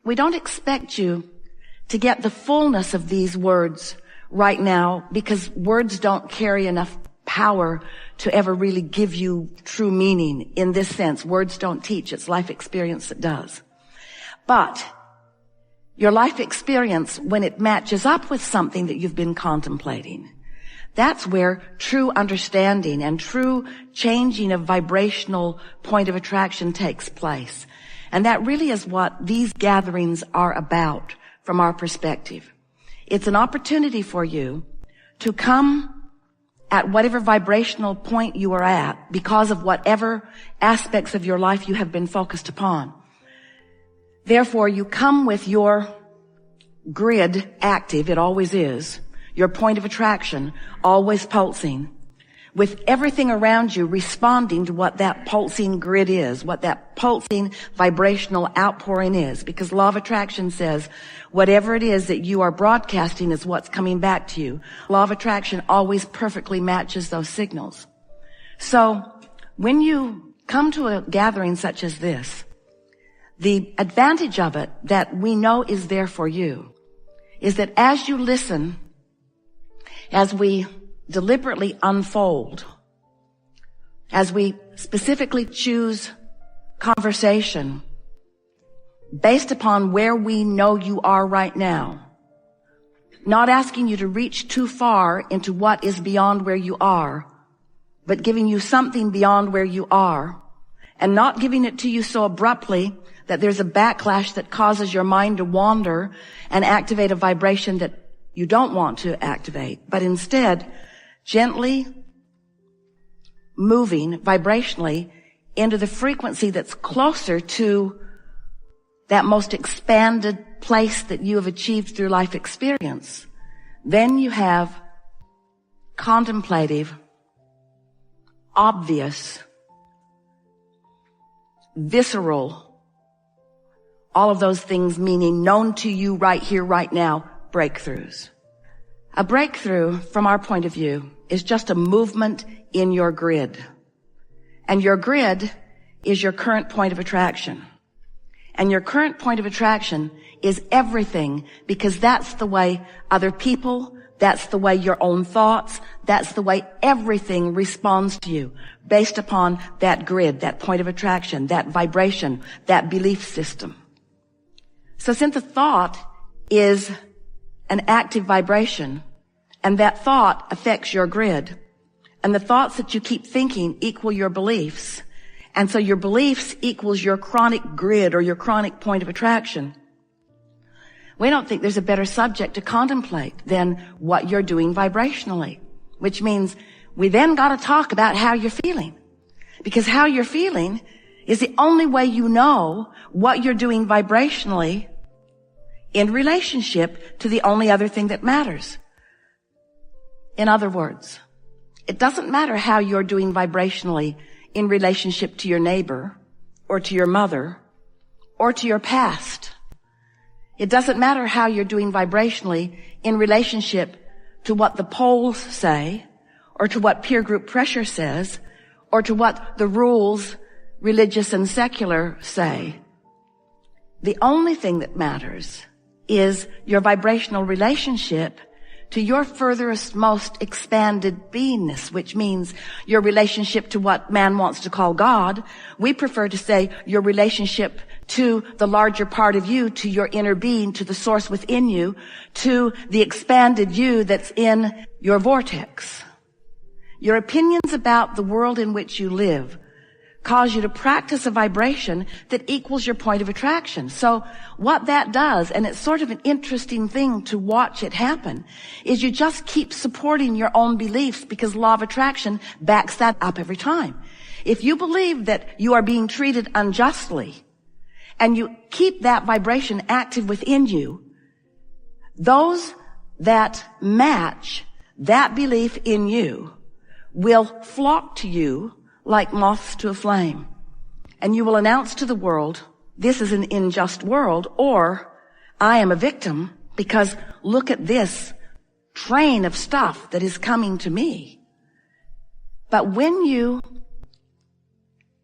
we don't expect you to get the fullness of these words right now, because words don't carry enough power to ever really give you true meaning in this sense. Words don't teach. It's life experience that does. But your life experience, when it matches up with something that you've been contemplating, that's where true understanding and true changing of vibrational point of attraction takes place. And that really is what these gatherings are about from our perspective. It's an opportunity for you to come at whatever vibrational point you are at because of whatever aspects of your life you have been focused upon. Therefore, you come with your grid active, it always is, your point of attraction always pulsing, with everything around you responding to what that pulsing grid is, what that pulsing vibrational outpouring is. Because law of attraction says whatever it is that you are broadcasting is what's coming back to you. Law of attraction always perfectly matches those signals. So when you come to a gathering such as this, the advantage of it that we know is there for you is that as you listen, as we deliberately unfold, as we specifically choose conversation based upon where we know you are right now, not asking you to reach too far into what is beyond where you are, but giving you something beyond where you are, and not giving it to you so abruptly that there's a backlash that causes your mind to wander and activate a vibration that you don't want to activate, but instead gently moving vibrationally into the frequency that's closer to that most expanded place that you have achieved through life experience. Then you have contemplative, obvious, visceral, all of those things meaning known to you right here, right now, breakthroughs. A breakthrough, from our point of view, is just a movement in your grid. And your grid is your current point of attraction. And your current point of attraction is everything, because that's the way other people, that's the way your own thoughts, that's the way everything responds to you, based upon that grid, that point of attraction, that vibration, that belief system. So since a thought is an active vibration, and that thought affects your grid, and the thoughts that you keep thinking equal your beliefs, and so your beliefs equals your chronic grid or your chronic point of attraction, we don't think there's a better subject to contemplate than what you're doing vibrationally, which means we then got to talk about how you're feeling, because how you're feeling is the only way you know what you're doing vibrationally in relationship to the only other thing that matters. In other words, it doesn't matter how you're doing vibrationally in relationship to your neighbor or to your mother or to your past. It doesn't matter how you're doing vibrationally in relationship to what the polls say or to what peer group pressure says or to what the rules, religious and secular, say. The only thing that matters is your vibrational relationship to your furthest, most expanded beingness, which means your relationship to what man wants to call God. We prefer to say your relationship to the larger part of you, to your inner being, to the source within you, to the expanded you that's in your vortex. Your opinions about the world in which you live cause you to practice a vibration that equals your point of attraction. So what that does, and it's sort of an interesting thing to watch it happen, is you just keep supporting your own beliefs, because law of attraction backs that up every time. If you believe that you are being treated unjustly, and you keep that vibration active within you, those that match that belief in you will flock to you like moths to a flame. And you will announce to the world, this is an unjust world, or I am a victim because look at this train of stuff that is coming to me. But when you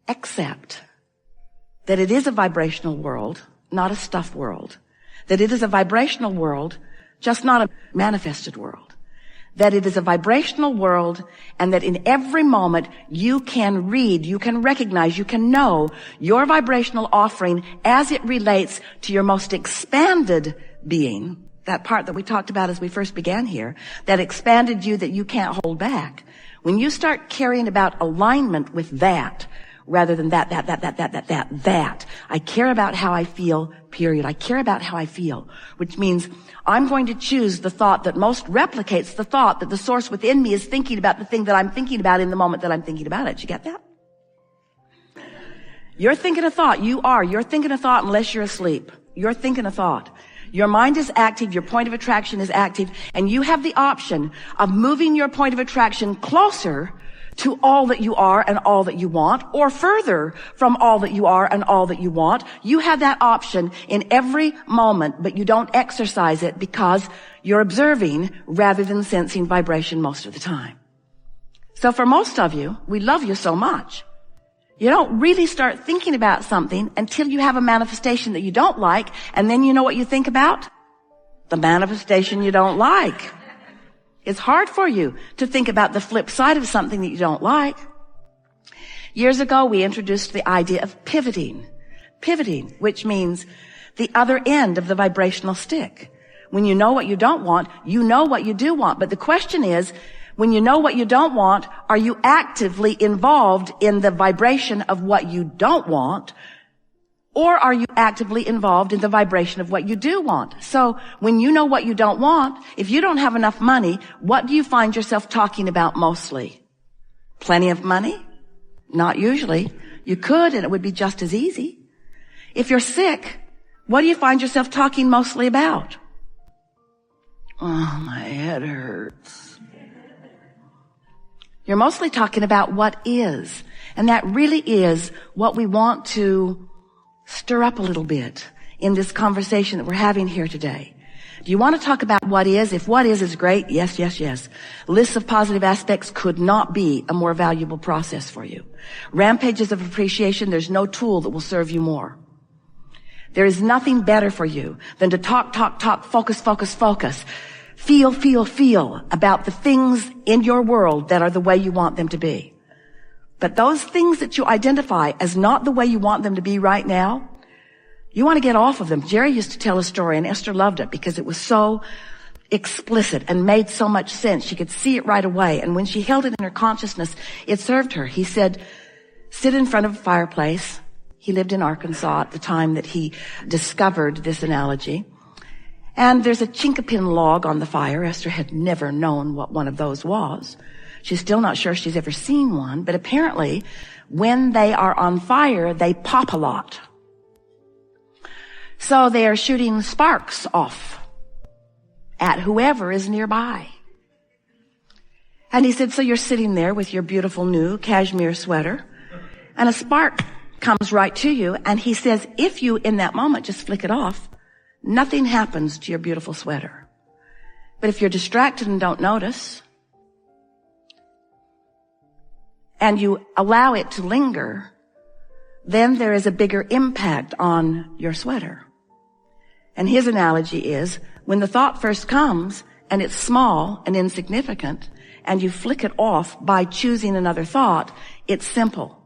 accept that it is a vibrational world, not a stuff world. That it is a vibrational world, just not a manifested world. That it is a vibrational world, and that in every moment you can read, you can recognize, you can know your vibrational offering as it relates to your most expanded being, that part that we talked about as we first began here, that expanded you that you can't hold back. When you start caring about alignment with that, rather than that. I care about how I feel, period. I care about how I feel, which means I'm going to choose the thought that most replicates the thought that the source within me is thinking about the thing that I'm thinking about in the moment that I'm thinking about it. You get that? You're thinking a thought. You're thinking a thought unless you're asleep. You're thinking a thought. Your mind is active, your point of attraction is active, and you have the option of moving your point of attraction closer to all that you are and all that you want, or further from all that you are and all that you want. You have that option in every moment, but you don't exercise it because you're observing rather than sensing vibration most of the time. So for most of you, we love you so much. You don't really start thinking about something until you have a manifestation that you don't like, and then you know what you think about? The manifestation you don't like. It's hard for you to think about the flip side of something that you don't like. Years ago, we introduced the idea of pivoting. Pivoting, which means the other end of the vibrational stick. When you know what you don't want, you know what you do want. But the question is, when you know what you don't want, are you actively involved in the vibration of what you don't want? Or are you actively involved in the vibration of what you do want? So when you know what you don't want, if you don't have enough money, what do you find yourself talking about mostly? Plenty of money? Not usually. You could, and it would be just as easy. If you're sick, what do you find yourself talking mostly about? Oh, my head hurts. You're mostly talking about what is. And that really is what we want to stir up a little bit in this conversation that we're having here today. Do you want to talk about what is? If what is great, yes, yes, yes. Lists of positive aspects could not be a more valuable process for you. Rampages of appreciation, there's no tool that will serve you more. There is nothing better for you than to talk, focus, feel about the things in your world that are the way you want them to be. But those things that you identify as not the way you want them to be right now, you want to get off of them. Jerry used to tell a story, and Esther loved it because it was so explicit and made so much sense. She could see it right away. And when she held it in her consciousness, it served her. He said, sit in front of a fireplace. He lived in Arkansas at the time that he discovered this analogy. And there's a chinkapin log on the fire. Esther had never known what one of those was. She's still not sure she's ever seen one, but apparently when they are on fire, they pop a lot. So they are shooting sparks off at whoever is nearby. And he said, so you're sitting there with your beautiful new cashmere sweater, and a spark comes right to you, and he says, if you in that moment just flick it off, nothing happens to your beautiful sweater. But if you're distracted and don't notice, and you allow it to linger, then there is a bigger impact on your sweater. And his analogy is, when the thought first comes, and it's small and insignificant, and you flick it off by choosing another thought, it's simple.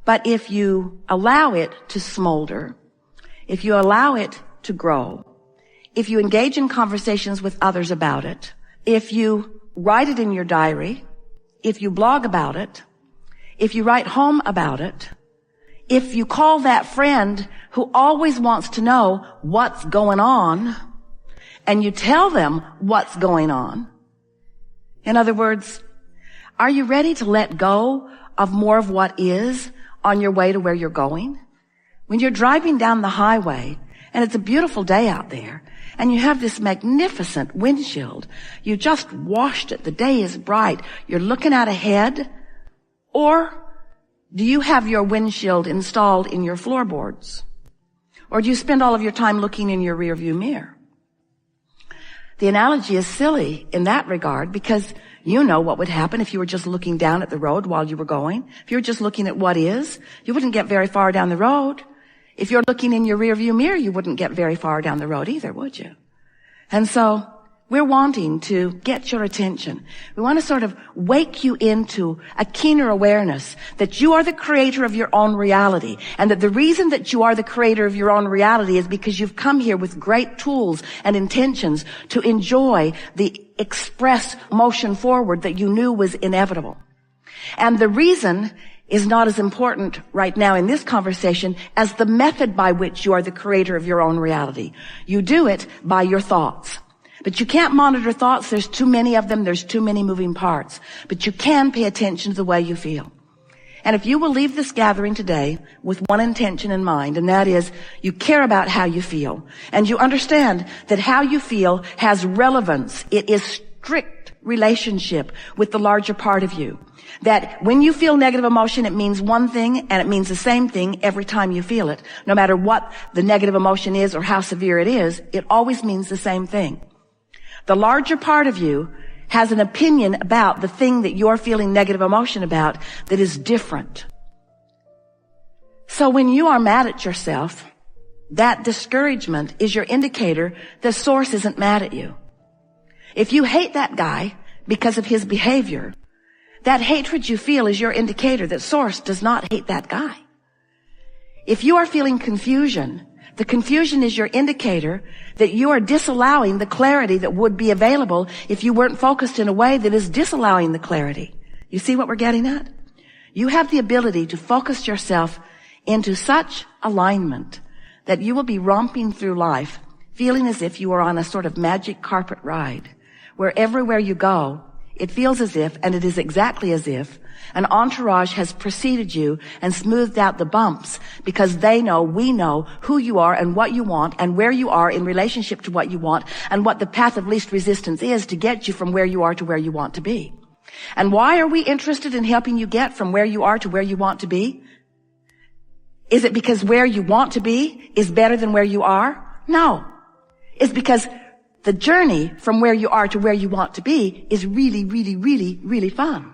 But if you allow it to smolder, if you allow it to grow, if you engage in conversations with others about it, if you write it in your diary, if you blog about it, if you write home about it, if you call that friend who always wants to know what's going on, and you tell them what's going on. In other words, are you ready to let go of more of what is on your way to where you're going? When you're driving down the highway, and it's a beautiful day out there, and you have this magnificent windshield, you just washed it, the day is bright, you're looking out ahead, or do you have your windshield installed in your floorboards? Or do you spend all of your time looking in your rearview mirror? The analogy is silly in that regard because you know what would happen if you were just looking down at the road while you were going. If you were just looking at what is, you wouldn't get very far down the road. If you're looking in your rearview mirror, you wouldn't get very far down the road either, would you? And so we're wanting to get your attention. We want to sort of wake you into a keener awareness that you are the creator of your own reality, and that the reason that you are the creator of your own reality is because you've come here with great tools and intentions to enjoy the express motion forward that you knew was inevitable. And the reason is not as important right now in this conversation as the method by which you are the creator of your own reality. You do it by your thoughts. But you can't monitor thoughts. There's too many of them. There's too many moving parts. But you can pay attention to the way you feel. And if you will leave this gathering today with one intention in mind, and that is you care about how you feel, and you understand that how you feel has relevance. It is strict relationship with the larger part of you. That when you feel negative emotion, it means one thing, and it means the same thing every time you feel it. No matter what the negative emotion is or how severe it is, it always means the same thing. The larger part of you has an opinion about the thing that you're feeling negative emotion about that is different. So when you are mad at yourself, that discouragement is your indicator the source isn't mad at you. If you hate that guy because of his behavior, that hatred you feel is your indicator that source does not hate that guy. If you are feeling confusion, the confusion is your indicator that you are disallowing the clarity that would be available if you weren't focused in a way that is disallowing the clarity. You see what we're getting at? You have the ability to focus yourself into such alignment that you will be romping through life feeling as if you are on a sort of magic carpet ride, where everywhere you go, it feels as if, and it is exactly as if, an entourage has preceded you and smoothed out the bumps because they know, we know who you are and what you want and where you are in relationship to what you want and what the path of least resistance is to get you from where you are to where you want to be. And why are we interested in helping you get from where you are to where you want to be? Is it because where you want to be is better than where you are? No. It's because the journey from where you are to where you want to be is really, really, really, really fun.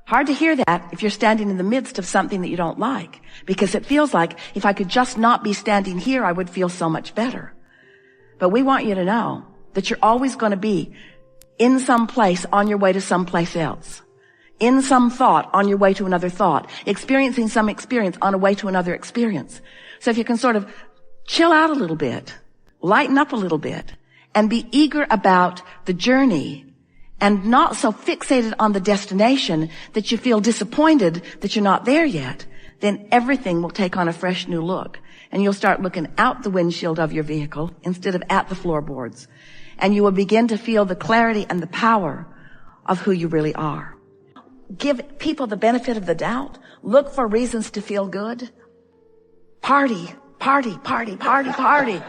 Hard to hear that if you're standing in the midst of something that you don't like, because it feels like if I could just not be standing here, I would feel so much better. But we want you to know that you're always going to be in some place on your way to someplace else, in some thought on your way to another thought, experiencing some experience on a way to another experience. So if you can sort of chill out a little bit, lighten up a little bit, and be eager about the journey and not so fixated on the destination that you feel disappointed that you're not there yet, then everything will take on a fresh new look. And you'll start looking out the windshield of your vehicle instead of at the floorboards. And you will begin to feel the clarity and the power of who you really are. Give people the benefit of the doubt. Look for reasons to feel good. Party, party, party, party, party.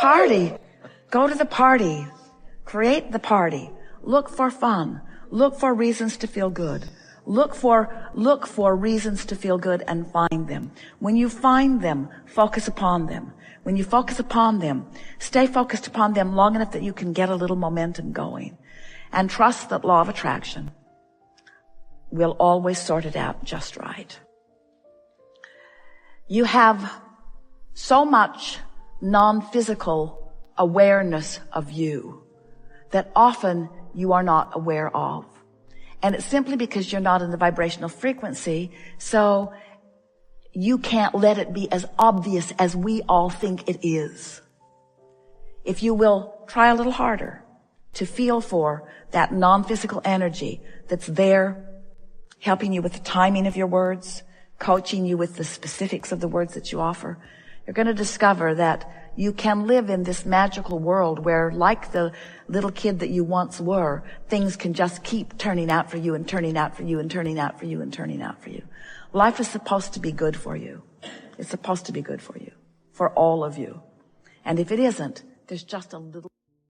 Party. Go to the party. Create the party. Look for fun. Look for reasons to feel good. Look for reasons to feel good and find them. When you find them, focus upon them. When you focus upon them, stay focused upon them long enough that you can get a little momentum going. And trust that law of attraction will always sort it out just right. You have so much non-physical awareness of you that often you are not aware of. And it's simply because you're not in the vibrational frequency, so you can't let it be as obvious as we all think it is. If you will try a little harder to feel for that non-physical energy that's there, helping you with the timing of your words, coaching you with the specifics of the words that you offer, you're going to discover that you can live in this magical world where, like the little kid that you once were, things can just keep turning out for you and turning out for you and turning out for you and turning out for you. Life is supposed to be good for you. It's supposed to be good for you, for all of you. And if it isn't, there's just a little